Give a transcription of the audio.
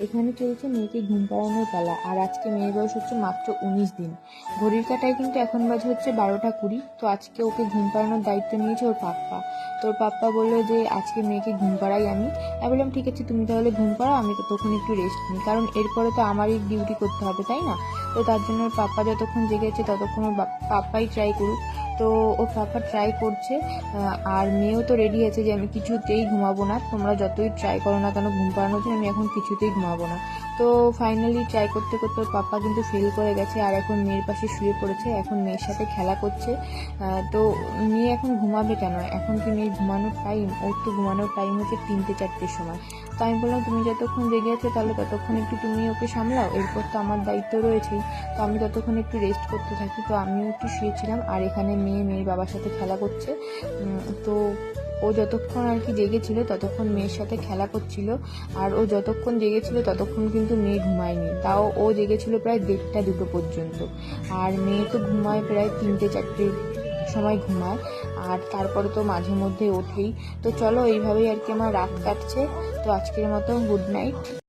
এখানে চলছে মেয়েকে ঘুম পাড়ানোর পালা। আর আজকে মেয়ের বয়স হচ্ছে মাত্র 19 দিন। ঘড়ির কাঁটায় কিন্তু এখন বাজে হচ্ছে 12টা 20। তো আজকে ওকে ঘুম পাড়ানোর দায়িত্ব নিয়েছে ওর পাপ্পা। তোর পাপ্পা বললো যে আজকে মেয়েকে ঘুম পাড়াই আমি বললাম ঠিক আছে, তুমি তাহলে ঘুম পাড়াও, আমি ততক্ষণ একটু রেস্ট নিই, কারণ এরপরে তো আমারই ডিউটি করতে হবে, তাই না? তো তার জন্য ওর পাপ্পা যতক্ষণ জেগেছে ততক্ষণ ওর পাপ্পাই ট্রাই করুক। তো ওর পাপ্পা ট্রাই করছে। আর মেয়েও তো রেডি আছে যে আমি কিছুতেই ঘুমাবো না, তোমরা যতই ট্রাই করো না কেন ঘুম পাড়ানোর জন্য, আমি এখন কিছুতেই ঘুমাবো না। তো ফাইনালি ট্রাই করতে করতে ওর পাপ্পা কিন্তু ফেল করে গেছে, আর এখন মেয়ের পাশে শুয়ে পড়েছে, এখন মেয়ের সাথে খেলা করছে। তো মেয়ে এখন ঘুমাবে কেন? এখন কি মেয়ের ঘুমানোর টাইম? ওর তো ঘুমানোর টাইম হচ্ছে 3টে 4টের সময়। তো আমি বললাম তুমি যতক্ষণ জেগে আছো তাহলে ততক্ষণ একটু তুমি ওকে সামলাও, এরপর তো আমার দায়িত্ব রয়েছেই। তো আমি ততক্ষণ একটু রেস্ট করতে থাকি। তো আমিও একটু শুয়েছিলাম, আর এখানে মেয়ের বাবার সাথে খেলা করছে। তো ও যতক্ষণ আর কি জেগেছিল ততক্ষণ মেয়ের সাথে খেলা করছিল। আর ও যতক্ষণ জেগেছিল ততক্ষণ কিন্তু মেয়ে ঘুমায়নি, তাও ও জেগেছিল প্রায় 1:30-2টো পর্যন্ত। আর মেয়ে তো ঘুমায় প্রায় 3টে 4টের সময় ঘুমায়, আর তারপরে তো মাঝে মধ্যে ওঠেই। তো চলো, এইভাবেই আর কি আমার রাত কাটছে। তো আজকের মতো গুড নাইট।